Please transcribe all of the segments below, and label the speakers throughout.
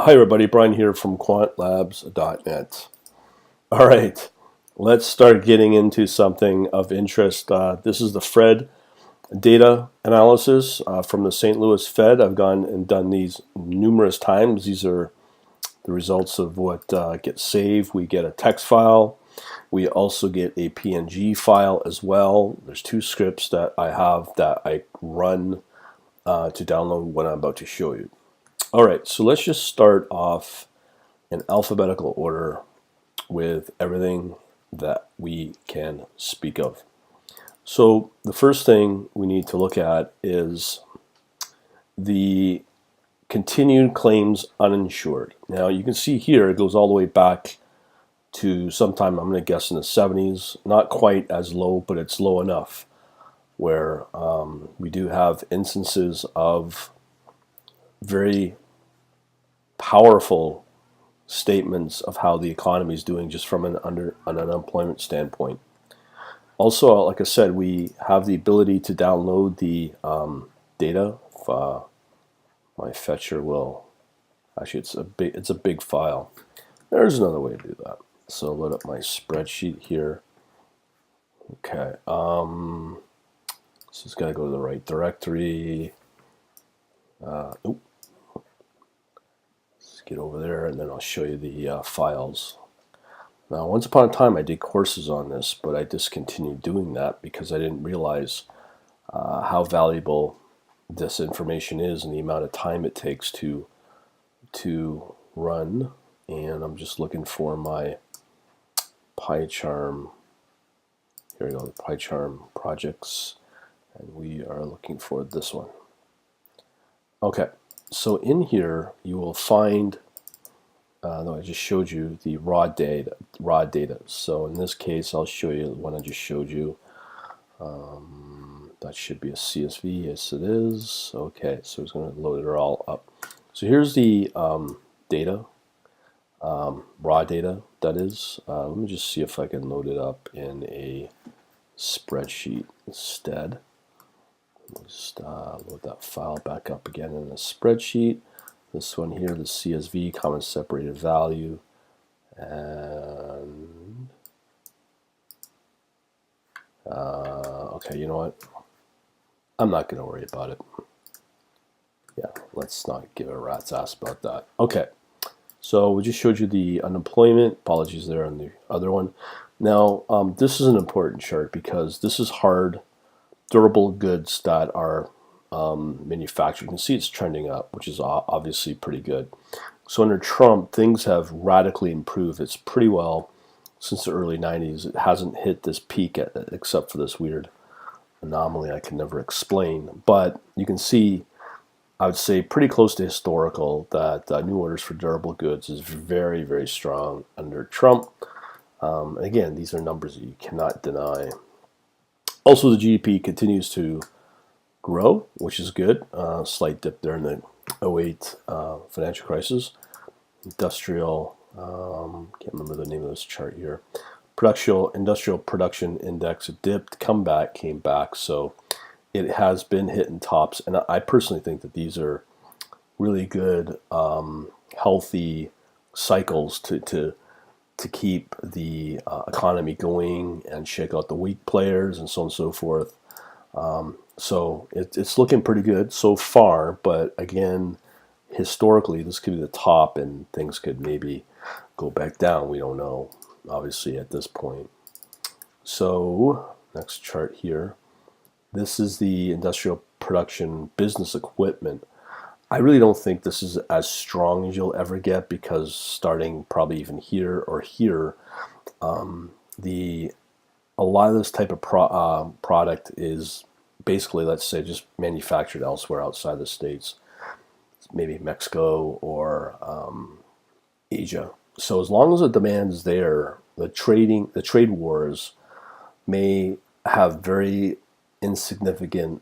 Speaker 1: Hi everybody, Brian here from quantlabs.net. All right, let's start getting into something of interest. This is the Fed data analysis from the St. Louis Fed. I've gone and done these numerous times. These are the results of what gets saved. We get a text file. We also get a PNG file as well. There's two scripts that I have that I run to download what I'm about to show you. All right, so let's just start off in alphabetical order with everything that we can speak of. So the first thing we need to look at is the continued claims uninsured. Now you can see here it goes all the way back to sometime, I'm going to guess, in the 70s. Not quite as low, but it's low enough where we do have instances of very powerful statements of how the economy is doing just from an unemployment standpoint. Also, like I said, we have the ability to download the data. If, my fetcher will actually, it's a big file. There's another way to do that. So load up my spreadsheet here. Okay, so it's got to go to the right directory. Get over there and then I'll show you the files. Now, once upon a time I did courses on this, but I discontinued doing that because I didn't realize how valuable this information is and the amount of time it takes to run. And I'm just looking for my PyCharm. Here we go, the PyCharm projects, and we are looking for this one. Okay. So in here you will find, no, I just showed you the raw data. So in this case, I'll show you the one I just showed you. That should be a CSV. Yes, it is. Okay, so it's going to load it all up. So here's the data, raw data. That is. Let me just see if I can load it up in a spreadsheet instead. Just load that file back up again in a spreadsheet. This one here, the CSV, common separated value, and okay, you know what? I'm not going to worry about it. Yeah, let's not give a rat's ass about that. Okay, so we just showed you the unemployment. Apologies there on the other one. Now, this is an important chart because this is hard, durable goods that are manufactured. You can see it's trending up, which is obviously pretty good. So under Trump, things have radically improved. It's pretty well since the early 90s. It hasn't hit this peak except for this weird anomaly I can never explain. But you can see, I would say pretty close to historical, that new orders for durable goods is very, very strong under Trump. Again, these are numbers that you cannot deny. Also, the GDP continues to grow, which is good. Slight dip there in the 08 financial crisis. Industrial, can't remember the name of this chart here. Industrial production index dipped, came back. So it has been hitting tops, and I personally think that these are really good, healthy cycles to keep the economy going and shake out the weak players and so on and so forth. So it's looking pretty good so far, but again, historically, this could be the top and things could maybe go back down. We don't know, obviously, at this point. So next chart here. This is the industrial production business equipment. I really don't think this is as strong as you'll ever get because starting probably even here or here, a lot of this type of product is basically, let's say, just manufactured elsewhere outside the States, maybe Mexico or Asia. So as long as the demand is there, the trade wars may have very insignificant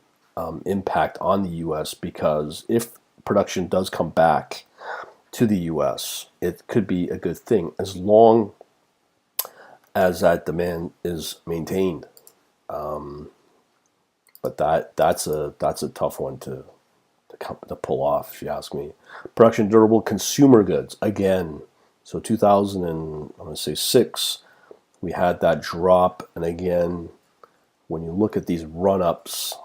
Speaker 1: impact on the U.S. because if production does come back to the U.S., it could be a good thing as long as that demand is maintained. But that's a tough one to to pull off, if you ask me. Production durable consumer goods again. So 2000 and I'm going to say 6, we had that drop, and again, when you look at these run-ups,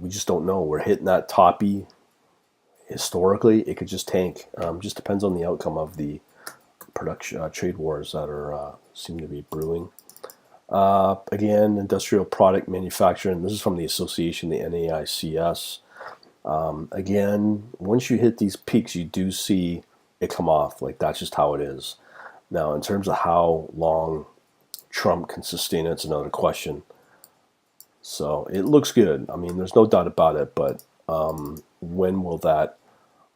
Speaker 1: we just don't know. We're hitting that toppy. Historically, it could just tank. Just depends on the outcome of the production trade wars that are seem to be brewing. Again, industrial product manufacturing. This is from the association, the NAICS. Again, once you hit these peaks, you do see it come off. Like, that's just how it is. Now, in terms of how long Trump can sustain it, it's another question. So it looks good. I mean, there's no doubt about it. But when will that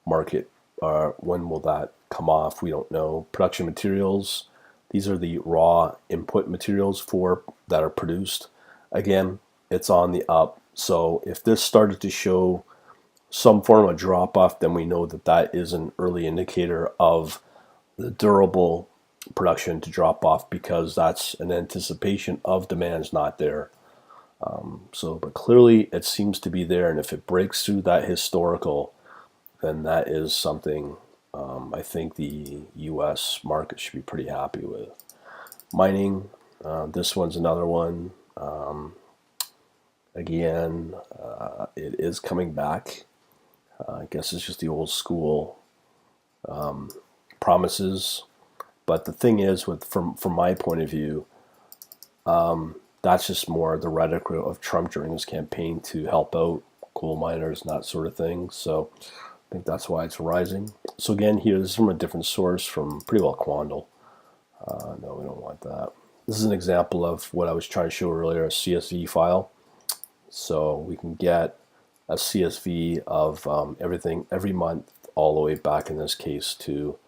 Speaker 1: market, when will that come off? We don't know. Production materials. These are the raw input materials that are produced. Again, it's on the up. So if this started to show some form of drop off, then we know that that is an early indicator of the durable production to drop off, because that's an anticipation of demand's not there. But clearly it seems to be there, and if it breaks through that historical, then that is something I think the U.S. market should be pretty happy with. Mining, this one's another one. Again, it is coming back. I guess it's just the old school promises. But the thing is, from my point of view, that's just more the rhetoric of Trump during his campaign to help out coal miners and that sort of thing. So I think that's why it's rising. So again, here, this is from a different source, from pretty well Quandle. No, we don't want that. This is an example of what I was trying to show earlier, a CSV file. So we can get a CSV of everything every month, all the way back in this case to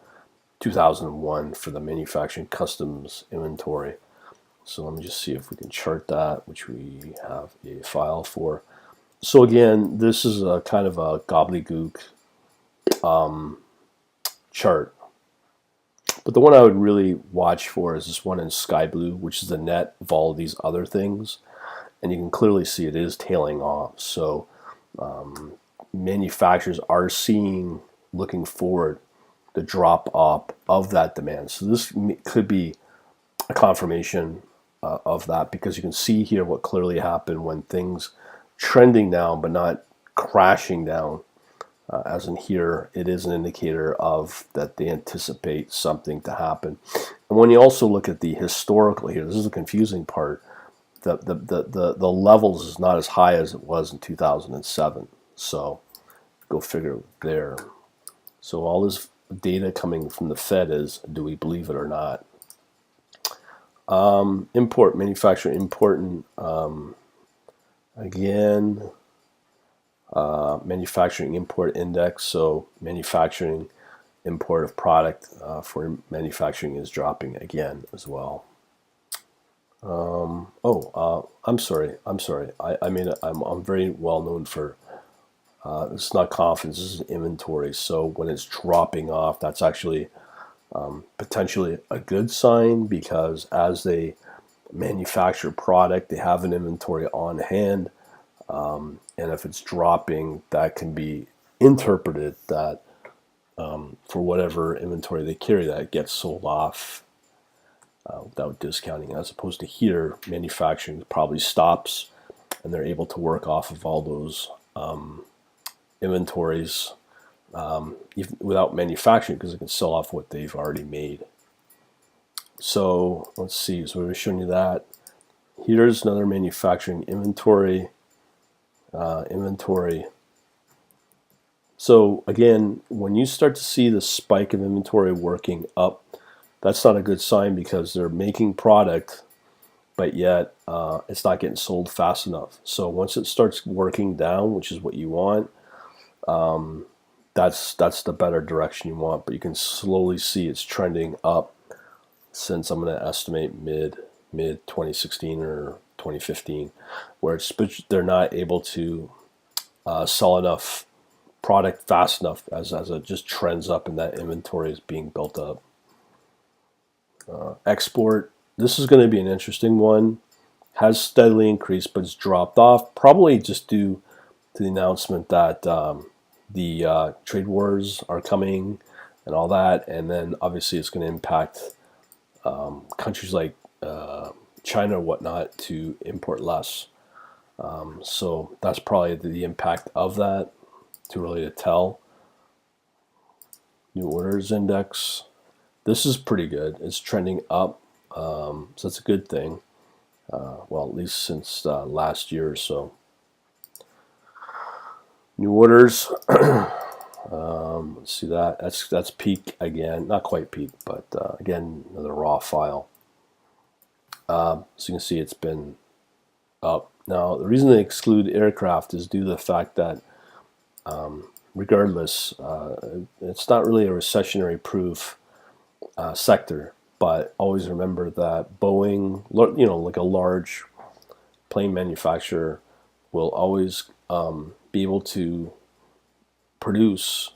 Speaker 1: 2001 for the manufacturing customs inventory. So let me just see if we can chart that, which we have a file for. So again, this is a kind of a gobbledygook chart. But the one I would really watch for is this one in sky blue, which is the net of all of these other things. And you can clearly see it is tailing off. So manufacturers are looking forward, the drop off of that demand. So this could be a confirmation of that, because you can see here what clearly happened when things trending down but not crashing down. As in here, it is an indicator of that they anticipate something to happen. And when you also look at the historical here, this is the confusing part. The levels is not as high as it was in 2007. So go figure there. So all this data coming from the Fed is, do we believe it or not? Import, manufacturing, important. Again, manufacturing import index. So manufacturing import of product for manufacturing is dropping again as well. I'm sorry. I'm very well known for. It's not confidence. This is inventory. So when it's dropping off, that's actually potentially a good sign, because as they manufacture product, they have an inventory on hand, and if it's dropping, that can be interpreted that for whatever inventory they carry, that it gets sold off without discounting, as opposed to here, manufacturing probably stops and they're able to work off of all those inventories even without manufacturing, because they can sell off what they've already made. So let's see, so we're showing you that. Here's another manufacturing inventory. So again, when you start to see the spike of inventory working up, that's not a good sign, because they're making product, but yet it's not getting sold fast enough. So once it starts working down, which is what you want, that's the better direction you want. But you can slowly see it's trending up since, I'm going to estimate mid 2016 or 2015, where they're not able to sell enough product fast enough as it just trends up, and that inventory is being built up. Export, this is going to be an interesting one. Has steadily increased, but it's dropped off, probably just due to the announcement that the trade wars are coming and all that, and then obviously it's going to impact countries like China or whatnot to import less. So that's probably the impact of that. Too early to tell. New orders index. This is pretty good. It's trending up, so that's a good thing. Well, at least since last year or so. New orders. Let's see that. That's peak again. Not quite peak, but again, another raw file. So you can see it's been up. Now, the reason they exclude aircraft is due to the fact that regardless, it's not really a recessionary proof sector, but always remember that Boeing, like a large plane manufacturer, will always be able to produce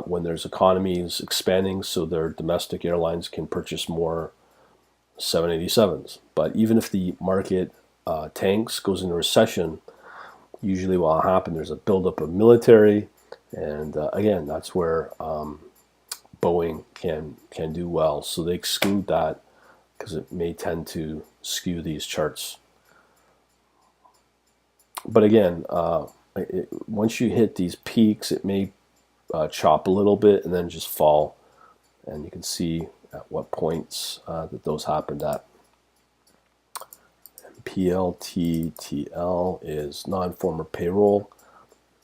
Speaker 1: when there's economies expanding, so their domestic airlines can purchase more 787s. But even if the market tanks, goes into recession, usually what will happen, there's a buildup of military, and again, that's where Boeing can do well. So they exclude that because it may tend to skew these charts. But again, once you hit these peaks, it may chop a little bit and then just fall. And you can see at what points that those happened at. PLTTL is non-farmer payroll.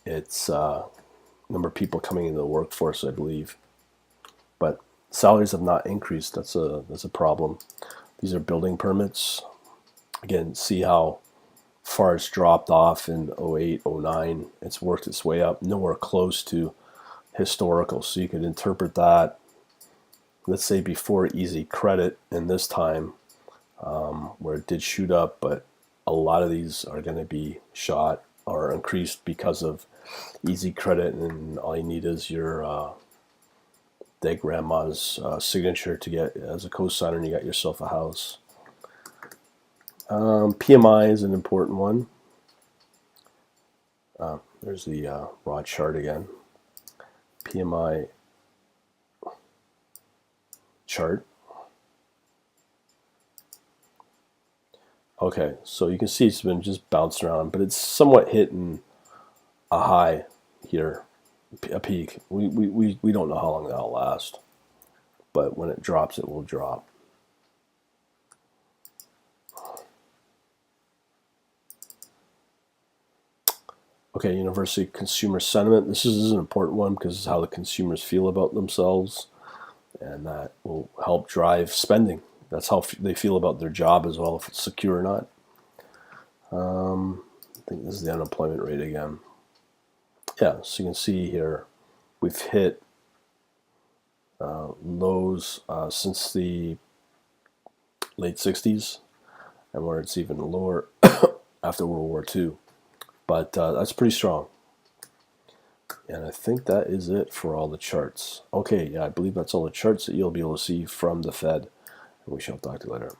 Speaker 1: It's number of people coming into the workforce, I believe. But salaries have not increased. That's a problem. These are building permits. Again, see how far it's dropped off in 08, 09. It's worked its way up, nowhere close to historical. So you could interpret that, let's say before easy credit, and this time where it did shoot up, but a lot of these are going to be shot or increased because of easy credit, and all you need is your dead grandma's signature to get as a cosigner, and you got yourself a house. PMI is an important one. There's the raw chart again. PMI chart. Okay, so you can see it's been just bouncing around, but it's somewhat hitting a high here, a peak. We don't know how long that'll last, but when it drops, it will drop. Okay, university consumer sentiment. This is an important one because it's how the consumers feel about themselves, and that will help drive spending. That's how they feel about their job as well, if it's secure or not. I think this is the unemployment rate again. Yeah, so you can see here we've hit lows since the late 60s, and where it's even lower after World War II. But that's pretty strong. And I think that is it for all the charts. Okay, yeah, I believe that's all the charts that you'll be able to see from the Fed. We shall talk to you later.